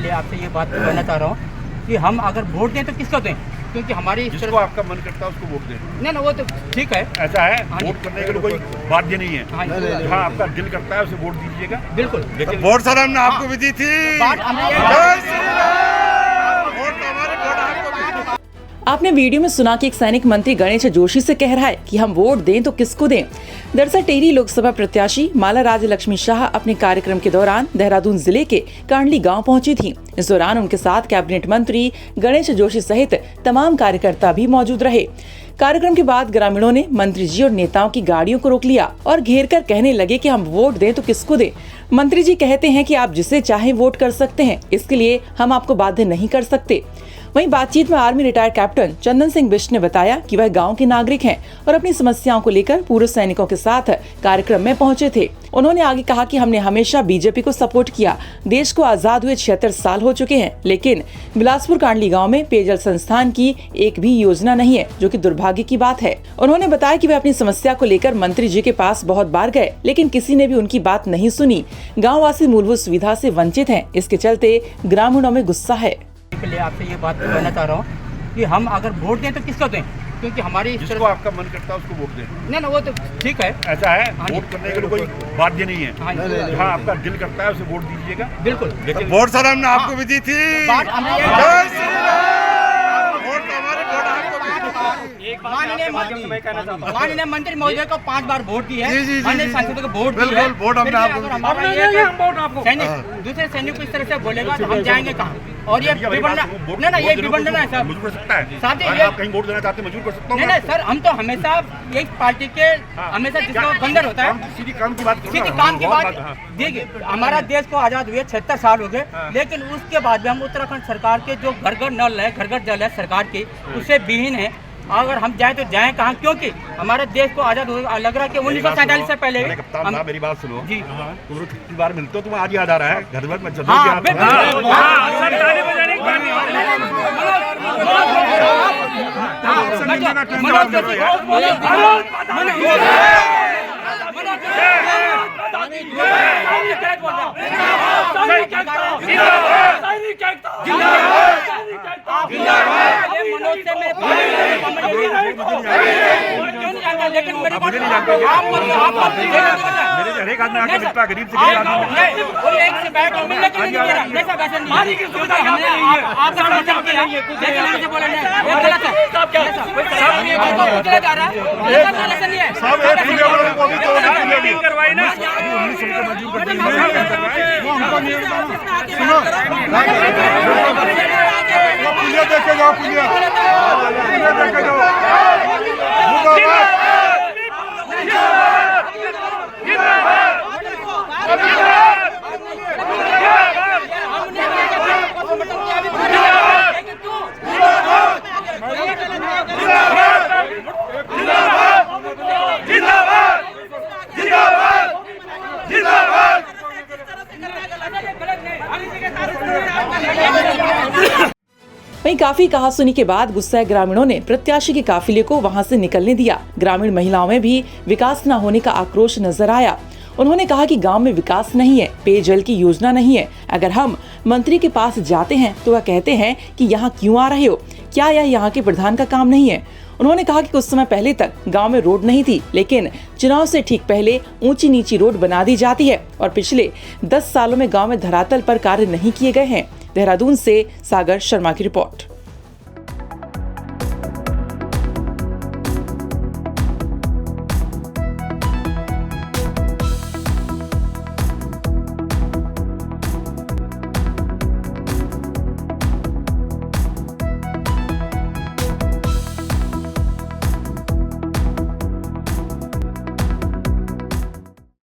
लिए आपसे ये बात कहना चाह रहा हूँ कि हम अगर वोट दें तो किसको दें, क्योंकि हमारी जिसको आपका मन करता है उसको वोट दें। नहीं वो तो ठीक है, ऐसा है, हाँ वोट करने के लिए कोई बाध्य नहीं है। हाँ, आपका दिल करता है उसे वोट दीजिएगा, बिल्कुल। लेकिन वोट सर हमने आपको भी दी थी। आपने वीडियो में सुना कि एक सैनिक मंत्री गणेश जोशी से कह रहा है कि हम वोट दें तो किसको दें। दरअसल टिहरी लोकसभा प्रत्याशी माला राज्य लक्ष्मी शाह अपने कार्यक्रम के दौरान देहरादून जिले के कांडली गांव पहुंची थी। इस दौरान उनके साथ कैबिनेट मंत्री गणेश जोशी सहित तमाम कार्यकर्ता भी मौजूद रहे। कार्यक्रम के बाद ग्रामीणों ने मंत्री जी और नेताओं की गाड़ियों को रोक लिया और घेर कर कहने लगे कि हम वोट दें तो किसको दें। मंत्री जी कहते हैं कि आप जिसे चाहे वोट कर सकते हैं, इसके लिए हम आपको बाध्य नहीं कर सकते। वहीं बातचीत में army retired captain Chandan Singh Bisht ने बताया कि वह गांव के नागरिक हैं और अपनी समस्याओं को लेकर पूर्व सैनिकों के साथ कार्यक्रम में पहुंचे थे। उन्होंने आगे कहा कि हमने हमेशा बीजेपी को सपोर्ट किया। देश को आजाद हुए 76 साल हो चुके हैं, लेकिन बिलासपुर कांडली गांव में पेयजल संस्थान की एक भी योजना नहीं है, जो कि दुर्भाग्य की बात है। उन्होंने बताया कि वे अपनी समस्या को लेकर मंत्री जी के पास बहुत बार गए, लेकिन किसी ने भी उनकी बात नहीं सुनी। गाँव वासी मूलभूत सुविधा से वंचित हैं, इसके चलते ग्रामीणों में गुस्सा है। के लिए आपसे ये बात कहना चाह रहा हूँ कि हम अगर वोट दें तो किसको दें, क्योंकि हमारी जिसको आपका मन करता है उसको वोट दें। नहीं वो तो ठीक है, ऐसा है, वोट करने के लिए कोई बाध्य नहीं है। हाँ, आपका दिल करता है उसे वोट दीजिएगा, बिल्कुल। लेकिन वोट सर हमने आपको भी दी थी। माननीय मंत्री महोदय को 5 बार वोट दी है, माननीय सांसदों को वोट दी है। वोट हमने आपको दूसरे सैनिक को इस तरह से बोलेगा तो हम जाएंगे कहाँ? और ये विडंबना ये विडंबना है सर। मजबूर कर सकता है। साथ ही आप कहीं वोट देना चाहते हैं, मजबूर कर सकता हूँ। नहीं सर, हम तो हमेशा एक पार्टी के हमेशा जिसका बंदर होता है, सीधी काम की बात करो, सीधी काम की बात। देखिए, हमारा देश को आजाद हुए 76 साल हो गए, लेकिन उसके बाद भी हम उत्तराखंड सरकार के जो घर घर नल है, घर घर जल है सरकार की, उससे विहीन है। अगर हम जाएं तो जाएं कहाँ, क्योंकि हमारे देश को आजाद लग रहा है कि 1947 से पहले कप्तान साहब मेरी बात सुनो जी। तुम कितनी बार मिलते हो, तुम्हें आज याद आ रहा है घर भर में चलो लेकिन मेरी मुझे नहीं जानते, मेरे से हरेक आदमी आके मिलता है, गरीब से गरीब आदमी कोई एक से बैठ और मिलने के लिए नहीं दे रहा। ऐसा वैसा नहीं है, सुविधा हमने आपसे समझा किया, लेकिन हमसे बोला नहीं, ये गलत है। सब क्या सब ये बात को उतरे जा रहा है, ऐसा नहीं है। सब एक पुलिया वालों को भी तो मीटिंग करवाई ना, 19 को मंजूर कर दी, वो हमको नहीं सुनो, वो पुलिया देखे जाओ, पुलिया देखे जाओ। वहीं काफी कहासुनी के बाद गुस्साए ग्रामीणों ने प्रत्याशी के काफिले को वहां से निकलने दिया। ग्रामीण महिलाओं में भी विकास न होने का आक्रोश नजर आया। उन्होंने कहा कि गांव में विकास नहीं है, पेयजल की योजना नहीं है। अगर हम मंत्री के पास जाते हैं तो वह कहते हैं कि यहाँ क्यों आ रहे हो, क्या यह यहाँ के प्रधान का काम नहीं है। उन्होंने कहा कि कुछ समय पहले तक गांव में रोड नहीं थी, लेकिन चुनाव से ठीक पहले ऊंची नीची रोड बना दी जाती है और पिछले 10 सालों में गांव में धरातल पर कार्य नहीं किए गए हैं। देहरादून से सागर शर्मा की रिपोर्ट।